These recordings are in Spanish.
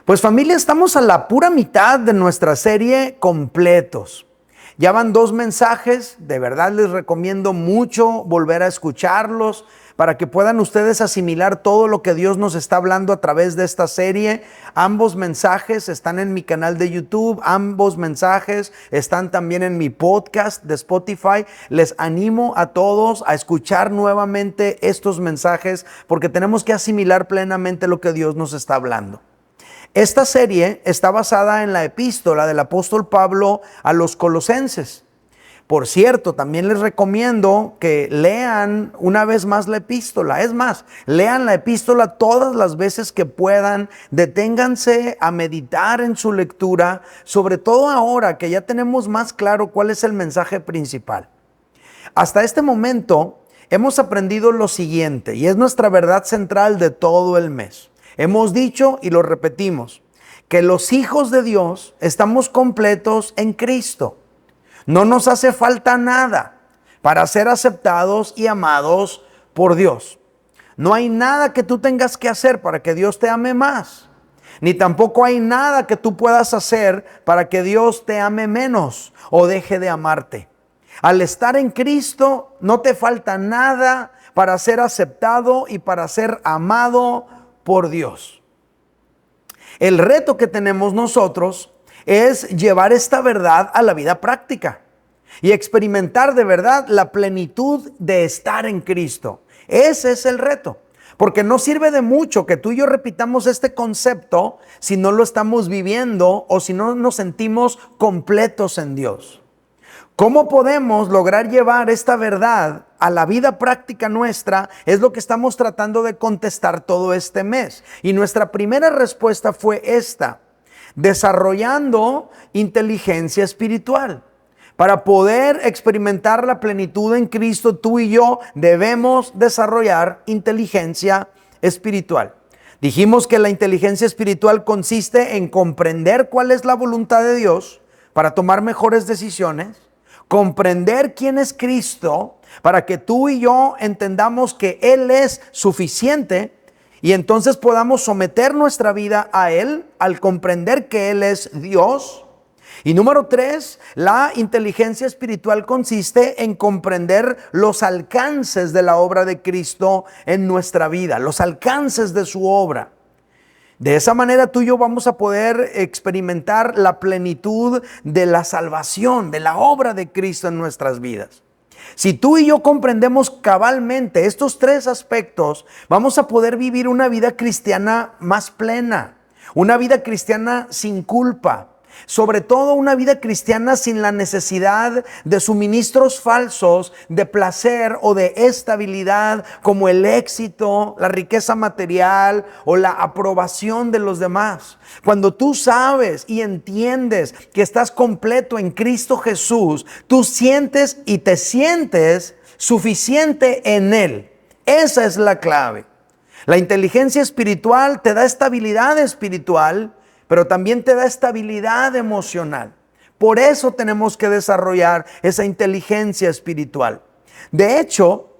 Pues familia, estamos a la pura mitad de nuestra serie Completos. Ya van 2 mensajes, de verdad les recomiendo mucho volver a escucharlos para que puedan ustedes asimilar todo lo que Dios nos está hablando a través de esta serie. Ambos mensajes están en mi canal de YouTube, ambos mensajes están también en mi podcast de Spotify. Les animo a todos a escuchar nuevamente estos mensajes porque tenemos que asimilar plenamente lo que Dios nos está hablando. Esta serie está basada en la epístola del apóstol Pablo a los Colosenses. Por cierto, también les recomiendo que lean una vez más la epístola. Es más, lean la epístola todas las veces que puedan. Deténganse a meditar en su lectura, sobre todo ahora que ya tenemos más claro cuál es el mensaje principal. Hasta este momento hemos aprendido lo siguiente, y es nuestra verdad central de todo el mes. Hemos dicho y lo repetimos, que los hijos de Dios estamos completos en Cristo. No nos hace falta nada para ser aceptados y amados por Dios. No hay nada que tú tengas que hacer para que Dios te ame más. Ni tampoco hay nada que tú puedas hacer para que Dios te ame menos o deje de amarte. Al estar en Cristo no te falta nada para ser aceptado y para ser amado por Dios. El reto que tenemos nosotros es llevar esta verdad a la vida práctica y experimentar de verdad la plenitud de estar en Cristo. Ese es el reto, porque no sirve de mucho que tú y yo repitamos este concepto si no lo estamos viviendo o si no nos sentimos completos en Dios. ¿Cómo podemos lograr llevar esta verdad a la vida práctica nuestra? Es lo que estamos tratando de contestar todo este mes. Y nuestra primera respuesta fue esta: desarrollando inteligencia espiritual. Para poder experimentar la plenitud en Cristo, tú y yo debemos desarrollar inteligencia espiritual. Dijimos que la inteligencia espiritual consiste en comprender cuál es la voluntad de Dios para tomar mejores decisiones, comprender quién es Cristo para que tú y yo entendamos que Él es suficiente y entonces podamos someter nuestra vida a Él al comprender que Él es Dios. Y número 3, la inteligencia espiritual consiste en comprender los alcances de la obra de Cristo en nuestra vida, los alcances de su obra. De esa manera tú y yo vamos a poder experimentar la plenitud de la salvación, de la obra de Cristo en nuestras vidas. Si tú y yo comprendemos cabalmente estos 3 aspectos, vamos a poder vivir una vida cristiana más plena, una vida cristiana sin culpa. Sobre todo una vida cristiana sin la necesidad de suministros falsos de placer o de estabilidad como el éxito, la riqueza material o la aprobación de los demás. Cuando tú sabes y entiendes que estás completo en Cristo Jesús, tú sientes y te sientes suficiente en Él. Esa es la clave. La inteligencia espiritual te da estabilidad espiritual, pero también te da estabilidad emocional. Por eso tenemos que desarrollar esa inteligencia espiritual. De hecho,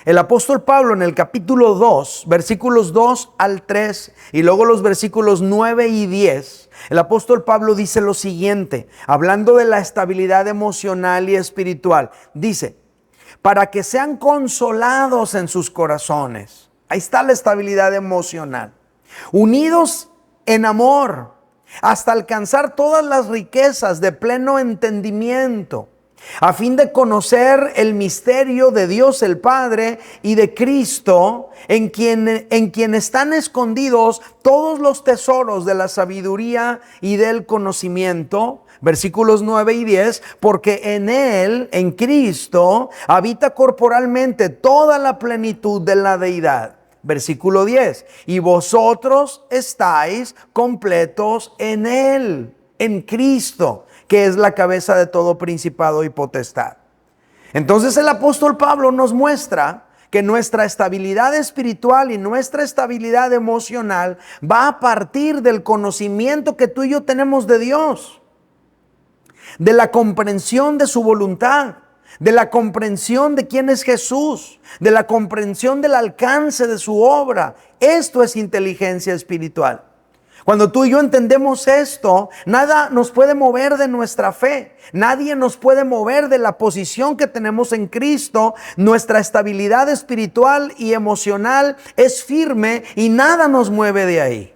el apóstol Pablo en el capítulo 2, versículos 2 al 3 y luego los versículos 9 y 10, el apóstol Pablo dice lo siguiente, hablando de la estabilidad emocional y espiritual. Dice, para que sean consolados en sus corazones. Ahí está la estabilidad emocional. Unidos en amor, hasta alcanzar todas las riquezas de pleno entendimiento, a fin de conocer el misterio de Dios el Padre y de Cristo, en quien están escondidos todos los tesoros de la sabiduría y del conocimiento. Versículos 9 y 10, porque en Él, en Cristo, habita corporalmente toda la plenitud de la deidad. Versículo 10, y vosotros estáis completos en Él, en Cristo, que es la cabeza de todo principado y potestad. Entonces el apóstol Pablo nos muestra que nuestra estabilidad espiritual y nuestra estabilidad emocional va a partir del conocimiento que tú y yo tenemos de Dios, de la comprensión de su voluntad, de la comprensión de quién es Jesús, de la comprensión del alcance de su obra. Esto es inteligencia espiritual. Cuando tú y yo entendemos esto, nada nos puede mover de nuestra fe. Nadie nos puede mover de la posición que tenemos en Cristo. Nuestra estabilidad espiritual y emocional es firme y nada nos mueve de ahí.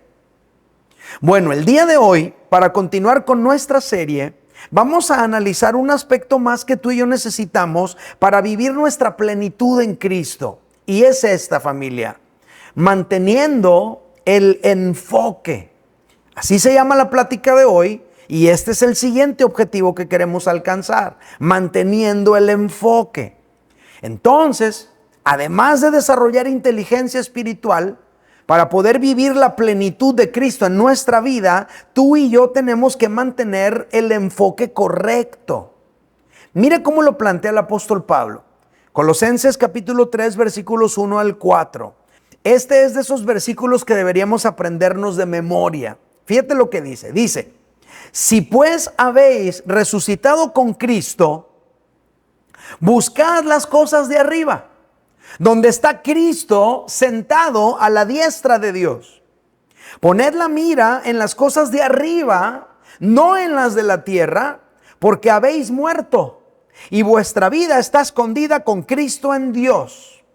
Bueno, el día de hoy, para continuar con nuestra serie, vamos a analizar un aspecto más que tú y yo necesitamos para vivir nuestra plenitud en Cristo. Y es esta, familia: manteniendo el enfoque. Así se llama la plática de hoy, y este es el siguiente objetivo que queremos alcanzar: manteniendo el enfoque. Entonces, además de desarrollar inteligencia espiritual, para poder vivir la plenitud de Cristo en nuestra vida, tú y yo tenemos que mantener el enfoque correcto. Mire cómo lo plantea el apóstol Pablo. Colosenses capítulo 3, versículos 1 al 4. Este es de esos versículos que deberíamos aprendernos de memoria. Fíjate lo que dice. Dice: si pues habéis resucitado con Cristo, buscad las cosas de arriba, donde está Cristo sentado a la diestra de Dios. Poned la mira en las cosas de arriba, no en las de la tierra, porque habéis muerto, y vuestra vida está escondida con Cristo en Dios.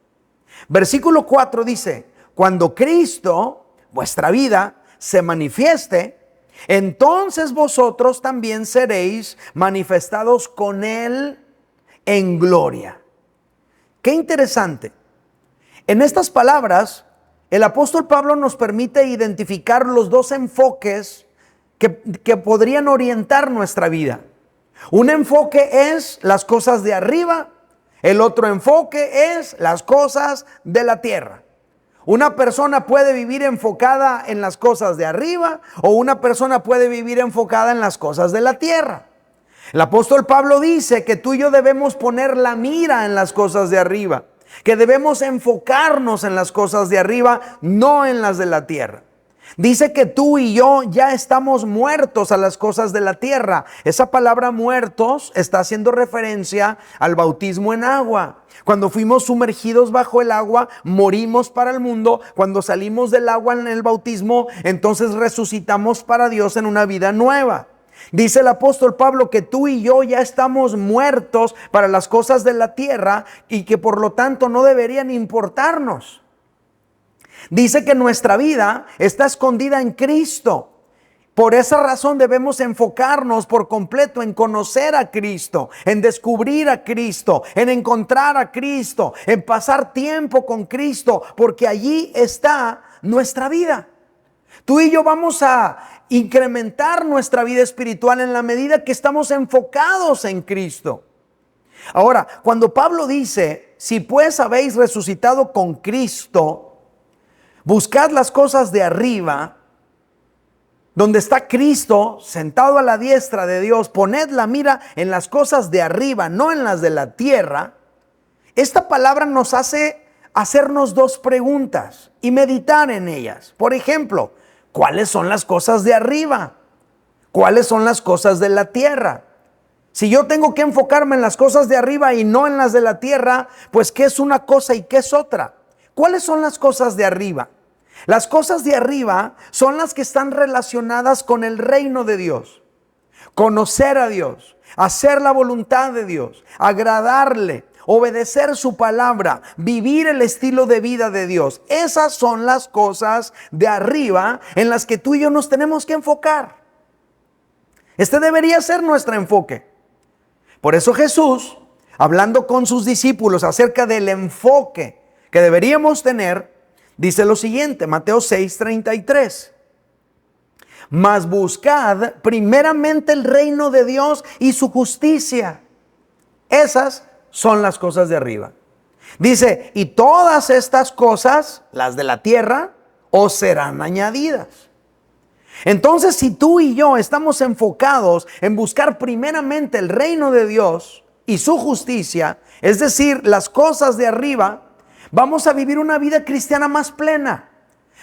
Versículo 4 dice: cuando Cristo, vuestra vida, se manifieste, entonces vosotros también seréis manifestados con Él en gloria. Qué interesante. En estas palabras, el apóstol Pablo nos permite identificar los dos enfoques que podrían orientar nuestra vida. Un enfoque es las cosas de arriba, el otro enfoque es las cosas de la tierra. Una persona puede vivir enfocada en las cosas de arriba, o una persona puede vivir enfocada en las cosas de la tierra. El apóstol Pablo dice que tú y yo debemos poner la mira en las cosas de arriba, que debemos enfocarnos en las cosas de arriba, no en las de la tierra. Dice que tú y yo ya estamos muertos a las cosas de la tierra. Esa palabra muertos está haciendo referencia al bautismo en agua. Cuando fuimos sumergidos bajo el agua, morimos para el mundo. Cuando salimos del agua en el bautismo, entonces resucitamos para Dios en una vida nueva. Dice el apóstol Pablo que tú y yo ya estamos muertos para las cosas de la tierra y que por lo tanto no deberían importarnos. Dice que nuestra vida está escondida en Cristo. Por esa razón debemos enfocarnos por completo en conocer a Cristo, en descubrir a Cristo, en encontrar a Cristo, en pasar tiempo con Cristo, porque allí está nuestra vida. Tú y yo vamos a incrementar nuestra vida espiritual en la medida que estamos enfocados en Cristo. Ahora, cuando Pablo dice: si pues habéis resucitado con Cristo, buscad las cosas de arriba, donde está Cristo sentado a la diestra de Dios, poned la mira en las cosas de arriba, no en las de la tierra. Esta palabra nos hace hacernos dos preguntas y meditar en ellas. Por ejemplo, ¿cuáles son las cosas de arriba? ¿Cuáles son las cosas de la tierra? Si yo tengo que enfocarme en las cosas de arriba y no en las de la tierra, pues ¿qué es una cosa y qué es otra? ¿Cuáles son las cosas de arriba? Las cosas de arriba son las que están relacionadas con el reino de Dios. Conocer a Dios, hacer la voluntad de Dios, agradarle, obedecer su palabra, vivir el estilo de vida de Dios. Esas son las cosas de arriba en las que tú y yo nos tenemos que enfocar. Este debería ser nuestro enfoque. Por eso Jesús, hablando con sus discípulos acerca del enfoque que deberíamos tener, dice lo siguiente, Mateo 6:33. Mas buscad primeramente el reino de Dios y su justicia. Esas son las cosas de arriba. Dice, y todas estas cosas, las de la tierra, os serán añadidas. Entonces, si tú y yo estamos enfocados en buscar primeramente el reino de Dios y su justicia, es decir, las cosas de arriba, vamos a vivir una vida cristiana más plena.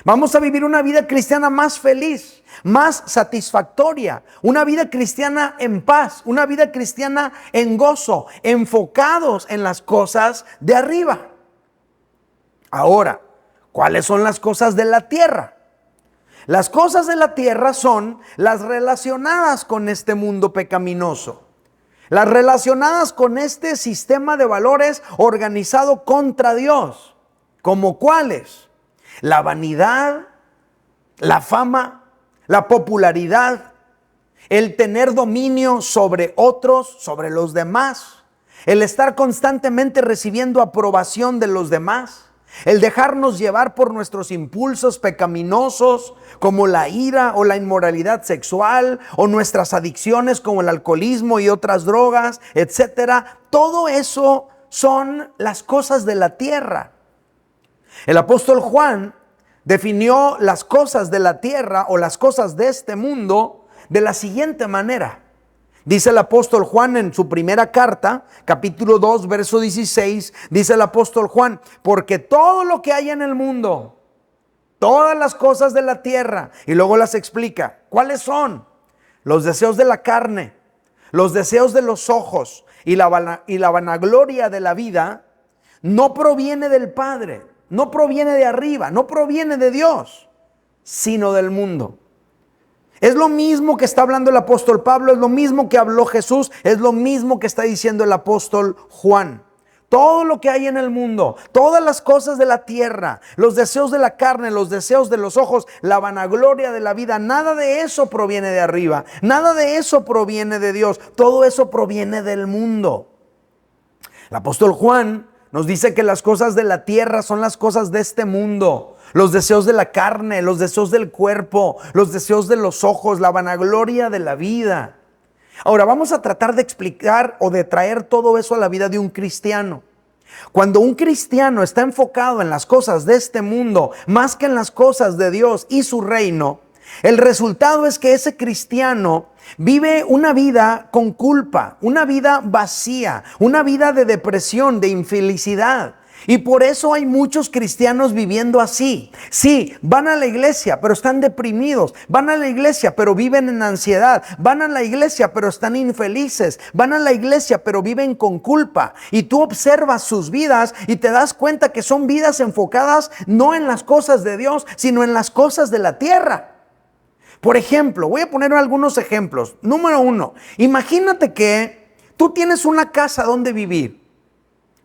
Vamos a vivir una vida cristiana más feliz, más satisfactoria, una vida cristiana en paz, una vida cristiana en gozo, enfocados en las cosas de arriba. Ahora, ¿cuáles son las cosas de la tierra? Las cosas de la tierra son las relacionadas con este mundo pecaminoso, las relacionadas con este sistema de valores organizado contra Dios, como cuáles: la vanidad, la fama, la popularidad, el tener dominio sobre otros, sobre los demás, el estar constantemente recibiendo aprobación de los demás, el dejarnos llevar por nuestros impulsos pecaminosos como la ira o la inmoralidad sexual, o nuestras adicciones como el alcoholismo y otras drogas, etcétera. Todo eso son las cosas de la tierra. El apóstol Juan definió las cosas de la tierra o las cosas de este mundo de la siguiente manera. Dice el apóstol Juan en su primera carta, capítulo 2, verso 16, dice el apóstol Juan: porque todo lo que hay en el mundo, todas las cosas de la tierra, y luego las explica. ¿Cuáles son? Los deseos de la carne, los deseos de los ojos y la vanagloria de la vida, no proviene del Padre, no proviene de arriba, no proviene de Dios, sino del mundo. Es lo mismo que está hablando el apóstol Pablo, es lo mismo que habló Jesús, es lo mismo que está diciendo el apóstol Juan. Todo lo que hay en el mundo, todas las cosas de la tierra, los deseos de la carne, los deseos de los ojos, la vanagloria de la vida, nada de eso proviene de arriba, nada de eso proviene de Dios, todo eso proviene del mundo. El apóstol Juan nos dice que las cosas de la tierra son las cosas de este mundo. Los deseos de la carne, los deseos del cuerpo, los deseos de los ojos, la vanagloria de la vida. Ahora vamos a tratar de explicar o de traer todo eso a la vida de un cristiano. Cuando un cristiano está enfocado en las cosas de este mundo más que en las cosas de Dios y su reino, el resultado es que ese cristiano vive una vida con culpa, una vida vacía, una vida de depresión, de infelicidad. Y por eso hay muchos cristianos viviendo así. Sí, van a la iglesia, pero están deprimidos. Van a la iglesia, pero viven en ansiedad. Van a la iglesia, pero están infelices. Van a la iglesia, pero viven con culpa. Y tú observas sus vidas y te das cuenta que son vidas enfocadas no en las cosas de Dios, sino en las cosas de la tierra. Por ejemplo, voy a poner algunos ejemplos. Número 1, imagínate que tú tienes una casa donde vivir.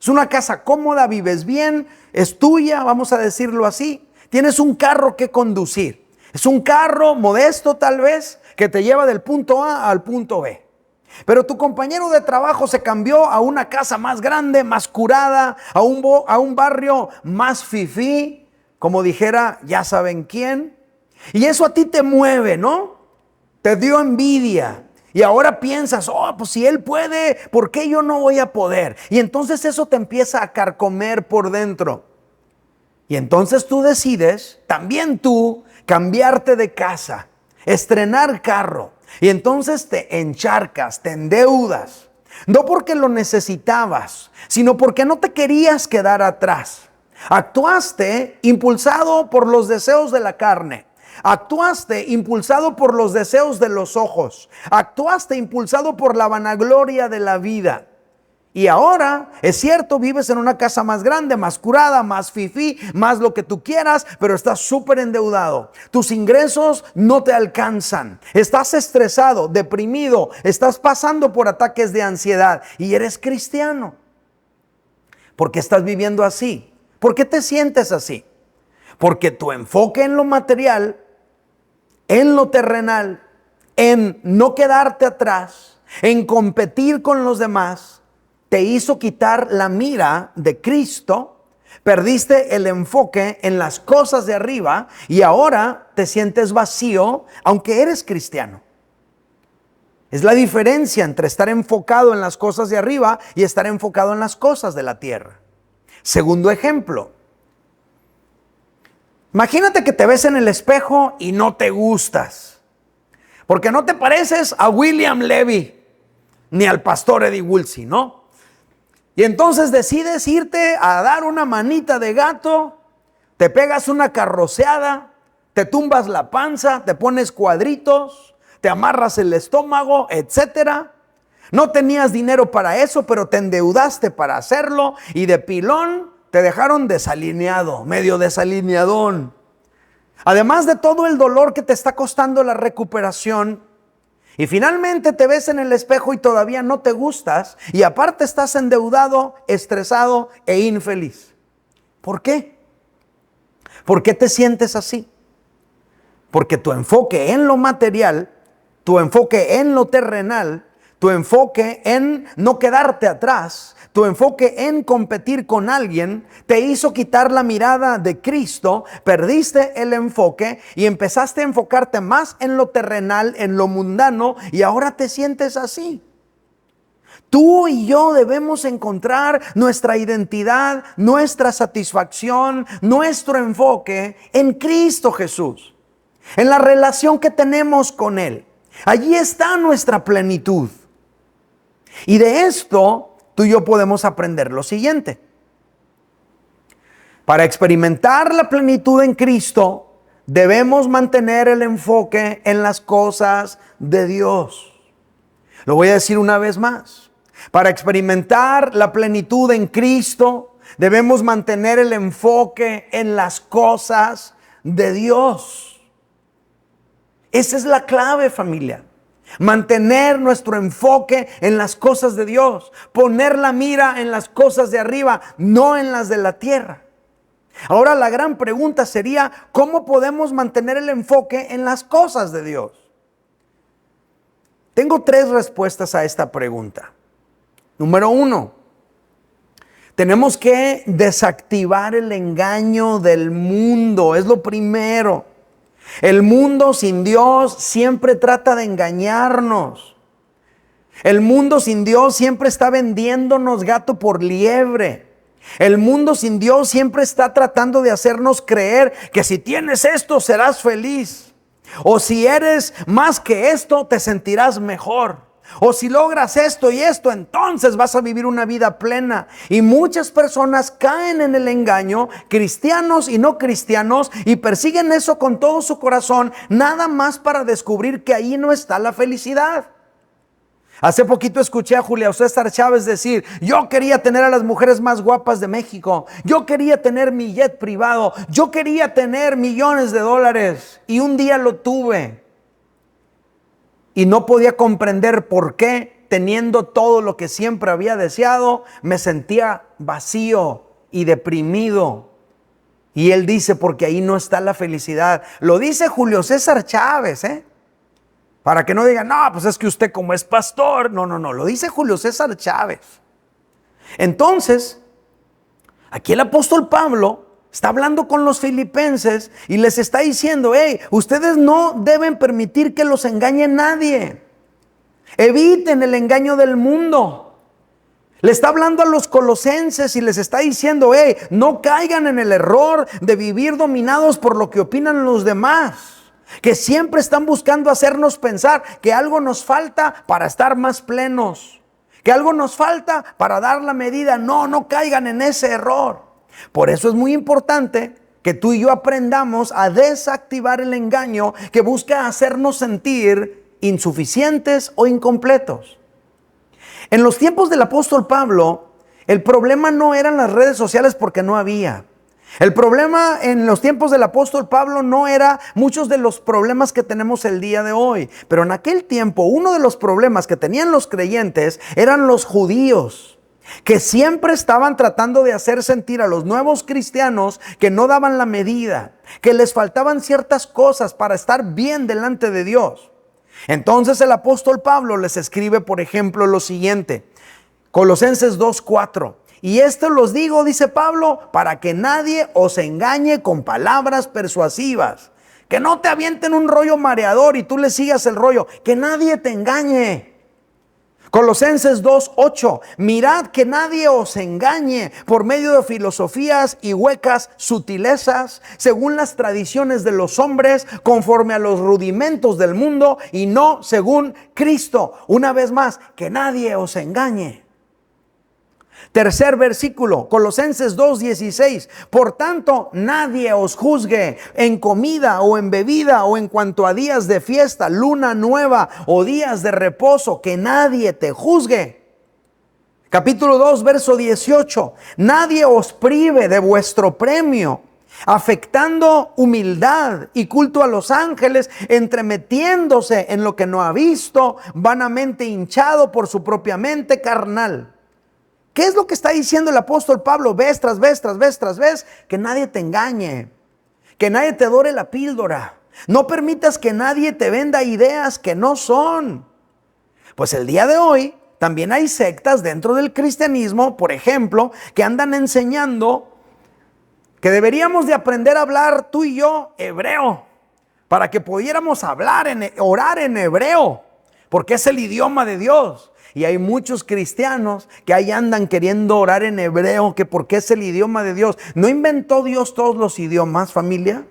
Es una casa cómoda, vives bien, es tuya, vamos a decirlo así. Tienes un carro que conducir. Es un carro modesto tal vez, que te lleva del punto A al punto B. Pero tu compañero de trabajo se cambió a una casa más grande, más curada, a un barrio más fifí, como dijera ya saben quién. Y eso a ti te mueve, ¿no? Te dio envidia. Y ahora piensas, pues si él puede, ¿por qué yo no voy a poder? Y entonces eso te empieza a carcomer por dentro. Y entonces tú decides, también tú, cambiarte de casa, estrenar carro. Y entonces te encharcas, te endeudas. No porque lo necesitabas, sino porque no te querías quedar atrás. Actuaste impulsado por los deseos de la carne. Actuaste impulsado por los deseos de los ojos. Actuaste impulsado por la vanagloria de la vida. Y ahora, es cierto, vives en una casa más grande, más curada, más fifí, más lo que tú quieras, pero estás súper endeudado. Tus ingresos no te alcanzan. Estás estresado, deprimido, estás pasando por ataques de ansiedad y eres cristiano. ¿Por qué estás viviendo así? ¿Por qué te sientes así? Porque tu enfoque en lo material, en lo terrenal, en no quedarte atrás, en competir con los demás, te hizo quitar la mira de Cristo, perdiste el enfoque en las cosas de arriba y ahora te sientes vacío aunque eres cristiano. Es la diferencia entre estar enfocado en las cosas de arriba y estar enfocado en las cosas de la tierra. Segundo ejemplo. Imagínate que te ves en el espejo y no te gustas, porque no te pareces a William Levy ni al pastor Eddie Woolsey, ¿no? Y entonces decides irte a dar una manita de gato, te pegas una carroceada, te tumbas la panza, te pones cuadritos, te amarras el estómago, etcétera. No tenías dinero para eso, pero te endeudaste para hacerlo y de pilón te dejaron desalineado, medio desalineadón. Además de todo el dolor que te está costando la recuperación, y finalmente te ves en el espejo y todavía no te gustas, y aparte estás endeudado, estresado e infeliz. ¿Por qué? ¿Por qué te sientes así? Porque tu enfoque en lo material, tu enfoque en lo terrenal, tu enfoque en no quedarte atrás, tu enfoque en competir con alguien, te hizo quitar la mirada de Cristo, perdiste el enfoque y empezaste a enfocarte más en lo terrenal, en lo mundano, y ahora te sientes así. Tú y yo debemos encontrar nuestra identidad, nuestra satisfacción, nuestro enfoque en Cristo Jesús, en la relación que tenemos con Él. Allí está nuestra plenitud. Y de esto tú y yo podemos aprender lo siguiente. Para experimentar la plenitud en Cristo, debemos mantener el enfoque en las cosas de Dios. Lo voy a decir una vez más. Para experimentar la plenitud en Cristo, debemos mantener el enfoque en las cosas de Dios. Esa es la clave, familia. Mantener nuestro enfoque en las cosas de Dios. Poner la mira en las cosas de arriba, no en las de la tierra. Ahora la gran pregunta sería, ¿cómo podemos mantener el enfoque en las cosas de Dios? Tengo 3 respuestas a esta pregunta. Número 1, tenemos que desactivar el engaño del mundo. Es lo primero. El mundo sin Dios siempre trata de engañarnos. El mundo sin Dios siempre está vendiéndonos gato por liebre. El mundo sin Dios siempre está tratando de hacernos creer que si tienes esto serás feliz. O si eres más que esto te sentirás mejor. O si logras esto y esto, entonces vas a vivir una vida plena. Y muchas personas caen en el engaño, cristianos y no cristianos, y persiguen eso con todo su corazón, nada más para descubrir que ahí no está la felicidad. Hace poquito escuché a Julio César Chávez decir, yo quería tener a las mujeres más guapas de México, yo quería tener mi jet privado, yo quería tener millones de dólares, y un día lo tuve. Y no podía comprender por qué, teniendo todo lo que siempre había deseado, me sentía vacío y deprimido. Y él dice, porque ahí no está la felicidad. Lo dice Julio César Chávez, para que no digan, no, pues es que usted como es pastor. No, lo dice Julio César Chávez. Entonces, aquí el apóstol Pablo está hablando con los filipenses y les está diciendo, hey, ustedes no deben permitir que los engañe nadie. Eviten el engaño del mundo. Le está hablando a los colosenses y les está diciendo, hey, no caigan en el error de vivir dominados por lo que opinan los demás, que siempre están buscando hacernos pensar que algo nos falta para estar más plenos, que algo nos falta para dar la medida. No caigan en ese error. Por eso es muy importante que tú y yo aprendamos a desactivar el engaño que busca hacernos sentir insuficientes o incompletos. En los tiempos del apóstol Pablo, el problema no eran las redes sociales porque no había. El problema en los tiempos del apóstol Pablo no era muchos de los problemas que tenemos el día de hoy. Pero en aquel tiempo, uno de los problemas que tenían los creyentes eran los judíos, que siempre estaban tratando de hacer sentir a los nuevos cristianos que no daban la medida, que les faltaban ciertas cosas para estar bien delante de Dios. Entonces el apóstol Pablo les escribe, por ejemplo, lo siguiente, Colosenses 2:4. Y esto los digo, dice Pablo, para que nadie os engañe con palabras persuasivas. Que no te avienten un rollo mareador y tú le sigas el rollo. Que nadie te engañe. Colosenses 2:8, mirad que nadie os engañe por medio de filosofías y huecas sutilezas, según las tradiciones de los hombres, conforme a los rudimentos del mundo y no según Cristo. Una vez más, que nadie os engañe. Tercer versículo, Colosenses 2:16. Por tanto, nadie os juzgue en comida o en bebida o en cuanto a días de fiesta, luna nueva o días de reposo, que nadie te juzgue. Capítulo 2, verso 18. Nadie os prive de vuestro premio, afectando humildad y culto a los ángeles, entremetiéndose en lo que no ha visto, vanamente hinchado por su propia mente carnal. ¿Qué es lo que está diciendo el apóstol Pablo? Vez tras vez, tras vez, tras vez, que nadie te engañe, que nadie te dore la píldora. No permitas que nadie te venda ideas que no son. Pues el día de hoy también hay sectas dentro del cristianismo, por ejemplo, que andan enseñando que deberíamos de aprender a hablar tú y yo hebreo, para que pudiéramos orar en hebreo, porque es el idioma de Dios. Y hay muchos cristianos que ahí andan queriendo orar en hebreo, que porque es el idioma de Dios. ¿No inventó Dios todos los idiomas, familia?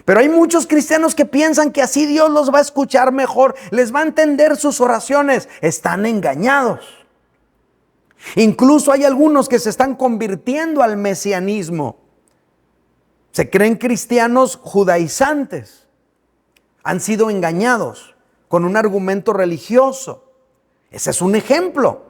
Pero hay muchos cristianos que piensan que así Dios los va a escuchar mejor, les va a entender sus oraciones. Están engañados. Incluso hay algunos que se están convirtiendo al mesianismo. Se creen cristianos judaizantes. Han sido engañados con un argumento religioso. Ese es un ejemplo.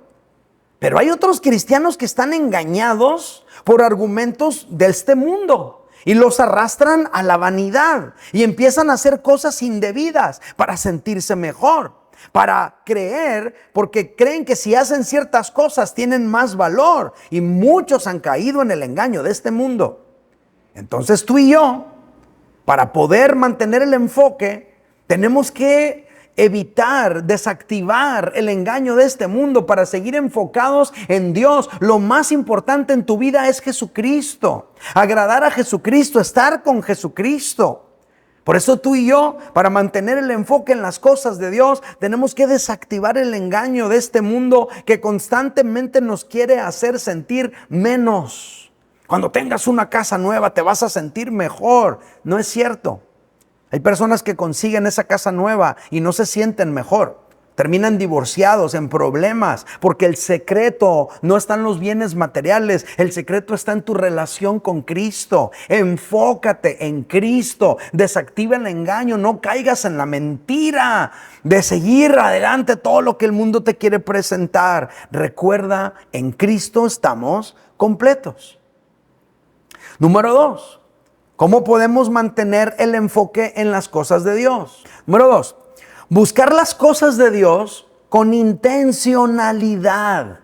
Pero hay otros cristianos que están engañados por argumentos de este mundo y los arrastran a la vanidad y empiezan a hacer cosas indebidas para sentirse mejor, para creer, porque creen que si hacen ciertas cosas tienen más valor, y muchos han caído en el engaño de este mundo. Entonces tú y yo, para poder mantener el enfoque, tenemos que evitar, desactivar el engaño de este mundo para seguir enfocados en Dios. Lo más importante en tu vida es Jesucristo. Agradar a Jesucristo, estar con Jesucristo. Por eso tú y yo, para mantener el enfoque en las cosas de Dios, tenemos que desactivar el engaño de este mundo que constantemente nos quiere hacer sentir menos. Cuando tengas una casa nueva te vas a sentir mejor. No es cierto. Hay personas que consiguen esa casa nueva y no se sienten mejor. Terminan divorciados, en problemas, porque el secreto no está en los bienes materiales. El secreto está en tu relación con Cristo. Enfócate en Cristo. Desactiva el engaño. No caigas en la mentira de seguir adelante todo lo que el mundo te quiere presentar. Recuerda, en Cristo estamos completos. Número 2. ¿Cómo podemos mantener el enfoque en las cosas de Dios? Número 2, buscar las cosas de Dios con intencionalidad.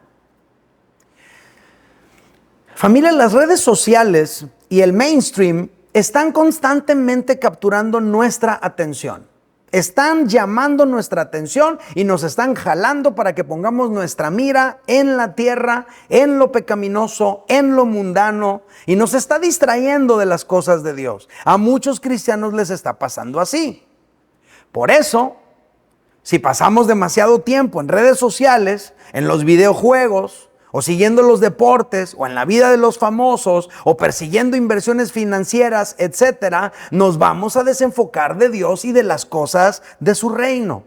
Familia, las redes sociales y el mainstream están constantemente capturando nuestra atención. Están llamando nuestra atención y nos están jalando para que pongamos nuestra mira en la tierra, en lo pecaminoso, en lo mundano, y nos está distrayendo de las cosas de Dios. A muchos cristianos les está pasando así. Por eso, si pasamos demasiado tiempo en redes sociales, en los videojuegos, o siguiendo los deportes, o en la vida de los famosos, o persiguiendo inversiones financieras, etcétera, nos vamos a desenfocar de Dios y de las cosas de su reino.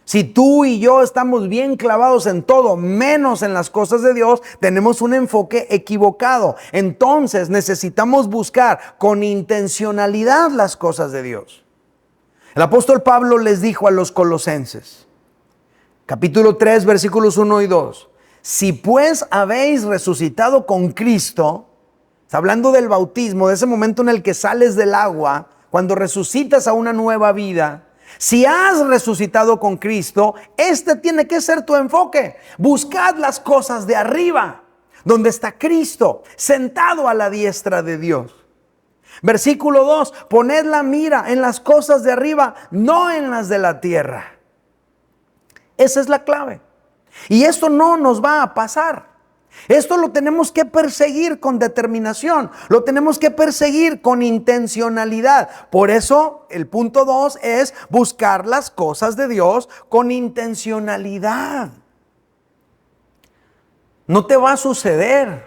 Si tú y yo estamos bien clavados en todo, menos en las cosas de Dios, tenemos un enfoque equivocado. Entonces necesitamos buscar con intencionalidad las cosas de Dios. El apóstol Pablo les dijo a los colosenses, capítulo 3, versículos 1 y 2. Si pues habéis resucitado con Cristo, está hablando del bautismo, de ese momento en el que sales del agua, cuando resucitas a una nueva vida. Si has resucitado con Cristo, este tiene que ser tu enfoque. Buscad las cosas de arriba, donde está Cristo, sentado a la diestra de Dios. Versículo 2, poned la mira en las cosas de arriba, no en las de la tierra. Esa es la clave. Y esto no nos va a pasar. Esto lo tenemos que perseguir con determinación. Lo tenemos que perseguir con intencionalidad. Por eso el punto 2 es buscar las cosas de Dios con intencionalidad. No te va a suceder.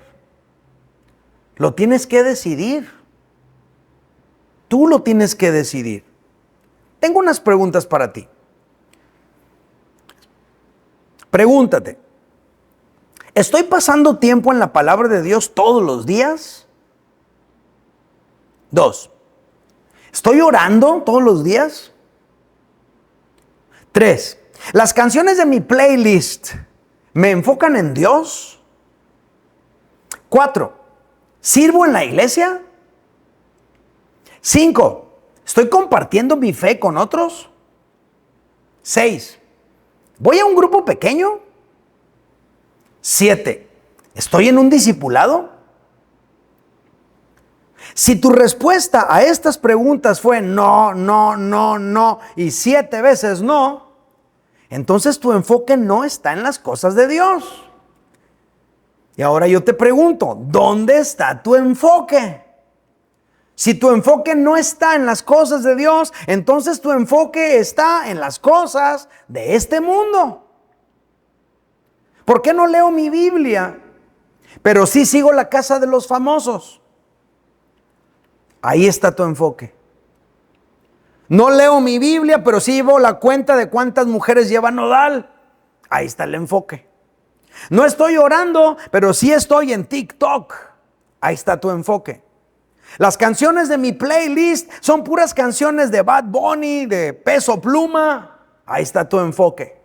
Lo tienes que decidir. Tú lo tienes que decidir. Tengo unas preguntas para ti. Pregúntate, ¿estoy pasando tiempo en la palabra de Dios todos los días? 2, ¿estoy orando todos los días? 3, ¿las canciones de mi playlist me enfocan en Dios? 4, ¿sirvo en la iglesia? 5, ¿estoy compartiendo mi fe con otros? 6, ¿voy a un grupo pequeño? 7, ¿estoy en un discipulado? Si tu respuesta a estas preguntas fue no, no, no, no y 7 veces no, entonces tu enfoque no está en las cosas de Dios. Y ahora yo te pregunto, ¿dónde está tu enfoque? Si tu enfoque no está en las cosas de Dios, entonces tu enfoque está en las cosas de este mundo. ¿Por qué no leo mi Biblia, pero sí sigo la casa de los famosos? Ahí está tu enfoque. No leo mi Biblia, pero sí llevo la cuenta de cuántas mujeres lleva nodal. Ahí está el enfoque. No estoy orando, pero sí estoy en TikTok. Ahí está tu enfoque. Las canciones de mi playlist son puras canciones de Bad Bunny, de Peso Pluma. Ahí está tu enfoque.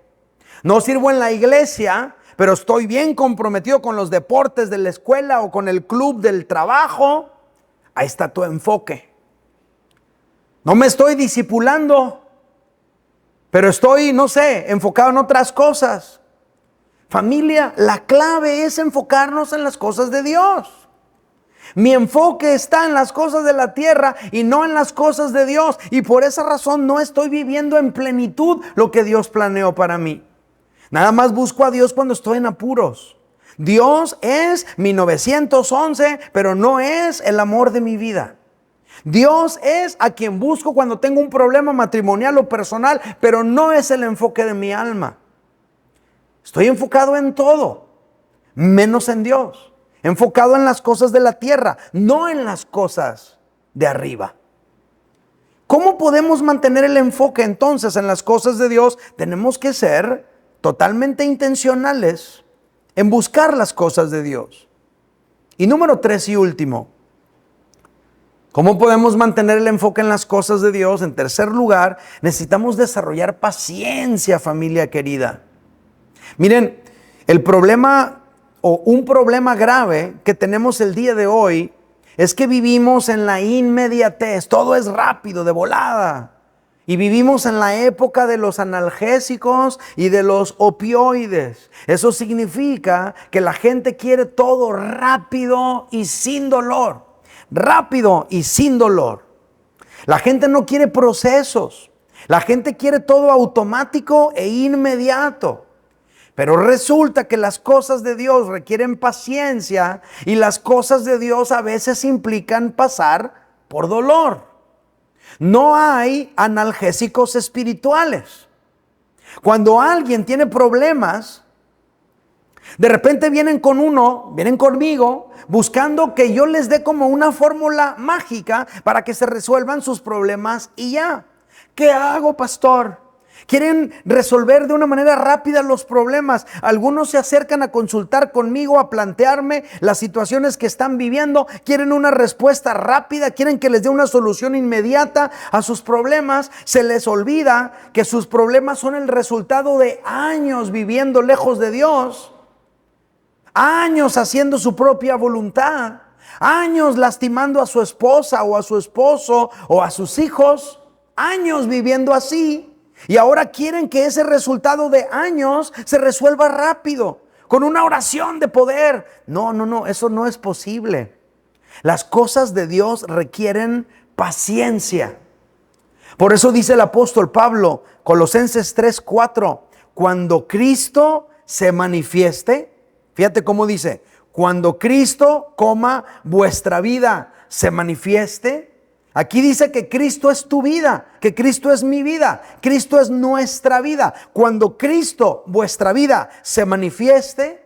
No sirvo en la iglesia, pero estoy bien comprometido con los deportes de la escuela o con el club del trabajo. Ahí está tu enfoque. No me estoy discipulando, pero estoy, no sé, enfocado en otras cosas. Familia, la clave es enfocarnos en las cosas de Dios. Mi enfoque está en las cosas de la tierra y no en las cosas de Dios. Y por esa razón no estoy viviendo en plenitud lo que Dios planeó para mí. Nada más busco a Dios cuando estoy en apuros. Dios es mi 911, pero no es el amor de mi vida. Dios es a quien busco cuando tengo un problema matrimonial o personal, pero no es el enfoque de mi alma. Estoy enfocado en todo, menos en Dios. Enfocado en las cosas de la tierra, no en las cosas de arriba. ¿Cómo podemos mantener el enfoque entonces en las cosas de Dios? Tenemos que ser totalmente intencionales en buscar las cosas de Dios. Y número 3 y último, ¿cómo podemos mantener el enfoque en las cosas de Dios? En tercer lugar, necesitamos desarrollar paciencia, familia querida. Miren, el problema o un problema grave que tenemos el día de hoy es que vivimos en la inmediatez, todo es rápido, de volada. Y vivimos en la época de los analgésicos y de los opioides. Eso significa que la gente quiere todo rápido y sin dolor. Rápido y sin dolor. La gente no quiere procesos. La gente quiere todo automático e inmediato. Pero resulta que las cosas de Dios requieren paciencia y las cosas de Dios a veces implican pasar por dolor. No hay analgésicos espirituales. Cuando alguien tiene problemas, de repente vienen conmigo, buscando que yo les dé como una fórmula mágica para que se resuelvan sus problemas y ya. ¿Qué hago, pastor? Quieren resolver de una manera rápida los problemas. Algunos se acercan a consultar conmigo, a plantearme las situaciones que están viviendo. Quieren una respuesta rápida, quieren que les dé una solución inmediata a sus problemas. Se les olvida que sus problemas son el resultado de años viviendo lejos de Dios, años haciendo su propia voluntad, años lastimando a su esposa o a su esposo o a sus hijos, años viviendo así. Y ahora quieren que ese resultado de años se resuelva rápido, con una oración de poder. No, eso no es posible. Las cosas de Dios requieren paciencia. Por eso dice el apóstol Pablo, Colosenses 3:4, cuando Cristo se manifieste, fíjate cómo dice, cuando Cristo, vuestra vida se manifieste. Aquí dice que Cristo es tu vida, que Cristo es mi vida, Cristo es nuestra vida. Cuando Cristo, vuestra vida, se manifieste,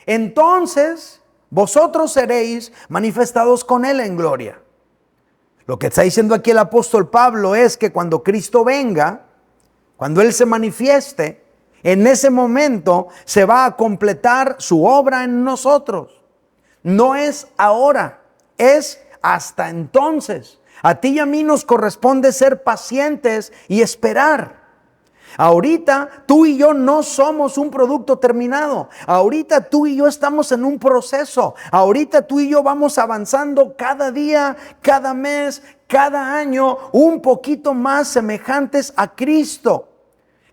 entonces vosotros seréis manifestados con Él en gloria. Lo que está diciendo aquí el apóstol Pablo es que cuando Cristo venga, cuando Él se manifieste, en ese momento se va a completar su obra en nosotros. No es ahora, es hasta entonces. A ti y a mí nos corresponde ser pacientes y esperar. Ahorita tú y yo no somos un producto terminado. Ahorita tú y yo estamos en un proceso. Ahorita tú y yo vamos avanzando cada día, cada mes, cada año, un poquito más semejantes a Cristo.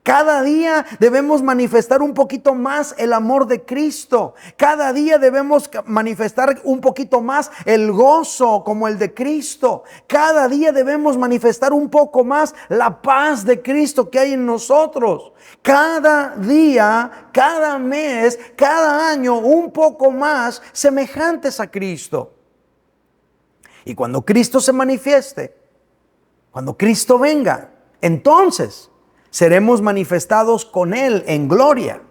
Cada día debemos manifestar un poquito más el amor de Cristo. Cada día debemos manifestar un poquito más el gozo como el de Cristo. Cada día debemos manifestar un poco más la paz de Cristo que hay en nosotros. Cada día, cada mes, cada año, un poco más semejantes a Cristo. Y cuando Cristo se manifieste, cuando Cristo venga, entonces seremos manifestados con Él en gloria.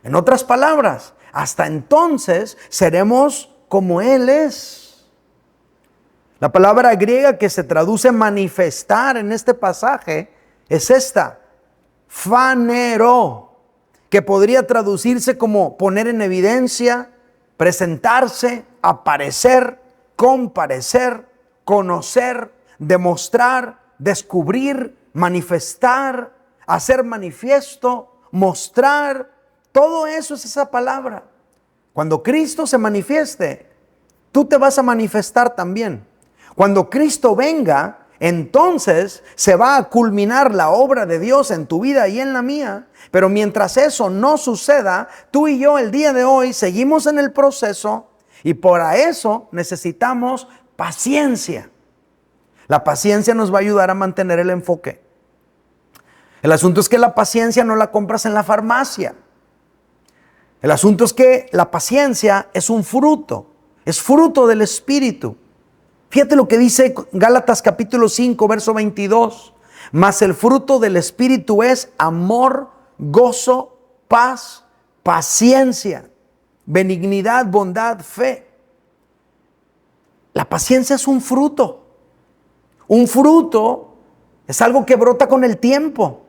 En otras palabras, hasta entonces seremos como Él es. La palabra griega que se traduce manifestar en este pasaje es esta, phanero, que podría traducirse como poner en evidencia, presentarse, aparecer, comparecer, conocer, demostrar, descubrir, manifestar, hacer manifiesto, mostrar. Todo eso es esa palabra. Cuando Cristo se manifieste, tú te vas a manifestar también. Cuando Cristo venga, entonces se va a culminar la obra de Dios en tu vida y en la mía. Pero mientras eso no suceda, tú y yo el día de hoy seguimos en el proceso y para eso necesitamos paciencia. La paciencia nos va a ayudar a mantener el enfoque. El asunto es que la paciencia no la compras en la farmacia. El asunto es que la paciencia es un fruto, es fruto del Espíritu. Fíjate lo que dice Gálatas capítulo 5, verso 22. Mas el fruto del Espíritu es amor, gozo, paz, paciencia, benignidad, bondad, fe. La paciencia es un fruto. Un fruto es algo que brota con el tiempo.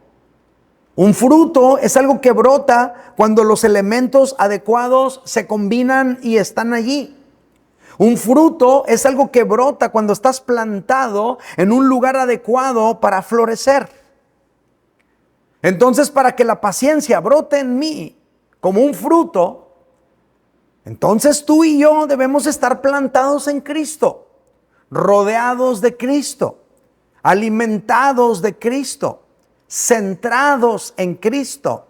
Un fruto es algo que brota cuando los elementos adecuados se combinan y están allí. Un fruto es algo que brota cuando estás plantado en un lugar adecuado para florecer. Entonces, para que la paciencia brote en mí como un fruto, entonces tú y yo debemos estar plantados en Cristo, rodeados de Cristo, alimentados de Cristo, centrados en Cristo,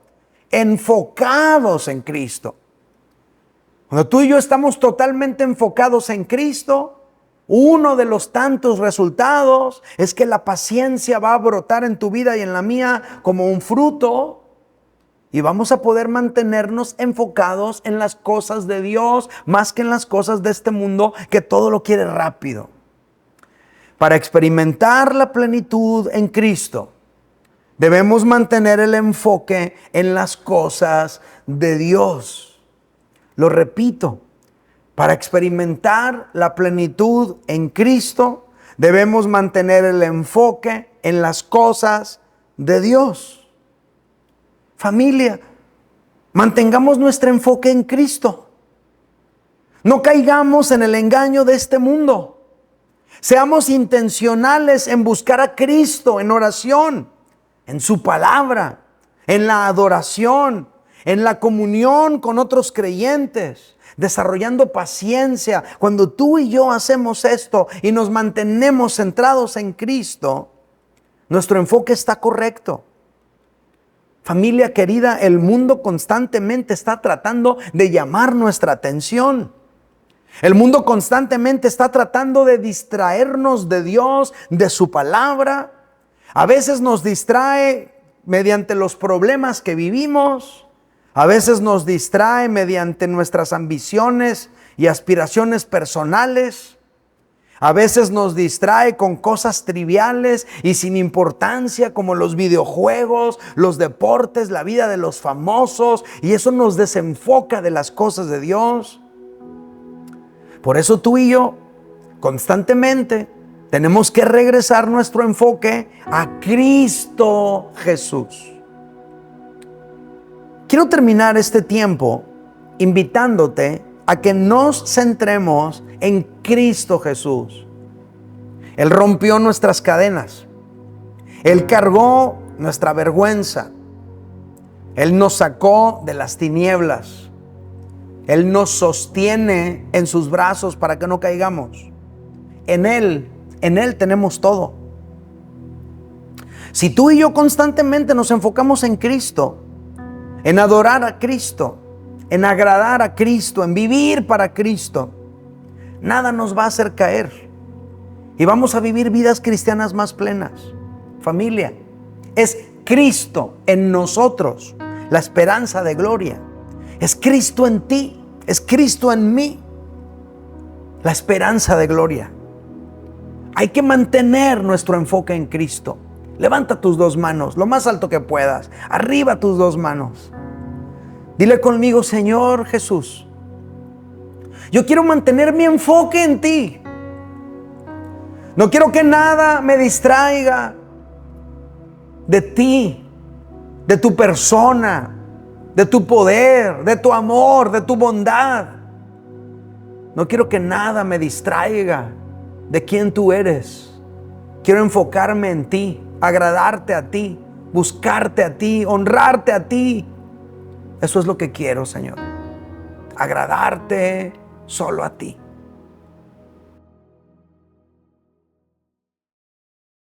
enfocados en Cristo. Cuando tú y yo estamos totalmente enfocados en Cristo, uno de los tantos resultados es que la paciencia va a brotar en tu vida y en la mía como un fruto y vamos a poder mantenernos enfocados en las cosas de Dios más que en las cosas de este mundo que todo lo quiere rápido. Para experimentar la plenitud en Cristo, debemos mantener el enfoque en las cosas de Dios. Lo repito, para experimentar la plenitud en Cristo, debemos mantener el enfoque en las cosas de Dios. Familia, mantengamos nuestro enfoque en Cristo. No caigamos en el engaño de este mundo. Seamos intencionales en buscar a Cristo en oración, en su palabra, en la adoración, en la comunión con otros creyentes, desarrollando paciencia. Cuando tú y yo hacemos esto y nos mantenemos centrados en Cristo, nuestro enfoque está correcto. Familia querida, el mundo constantemente está tratando de llamar nuestra atención. El mundo constantemente está tratando de distraernos de Dios, de su palabra. A veces nos distrae mediante los problemas que vivimos. A veces nos distrae mediante nuestras ambiciones y aspiraciones personales. A veces nos distrae con cosas triviales y sin importancia como los videojuegos, los deportes, la vida de los famosos, y eso nos desenfoca de las cosas de Dios. Por eso tú y yo constantemente tenemos que regresar nuestro enfoque a Cristo Jesús. Quiero terminar este tiempo invitándote a que nos centremos en Cristo Jesús. Él rompió nuestras cadenas. Él cargó nuestra vergüenza. Él nos sacó de las tinieblas. Él nos sostiene en sus brazos para que no caigamos. En Él tenemos todo. Si tú y yo constantemente nos enfocamos en Cristo, en adorar a Cristo, en agradar a Cristo, en vivir para Cristo, nada nos va a hacer caer. Y vamos a vivir vidas cristianas más plenas. Familia, es Cristo en nosotros, la esperanza de gloria. Es Cristo en ti, es Cristo en mí, la esperanza de gloria. Hay que mantener nuestro enfoque en Cristo. Levanta tus dos manos, lo más alto que puedas. Arriba tus dos manos. Dile conmigo: Señor Jesús, yo quiero mantener mi enfoque en ti. No quiero que nada me distraiga de ti, de tu persona, de tu poder, de tu amor, de tu bondad. No quiero que nada me distraiga de quién tú eres. Quiero enfocarme en ti, agradarte a ti, buscarte a ti, honrarte a ti. Eso es lo que quiero, Señor. Agradarte solo a ti.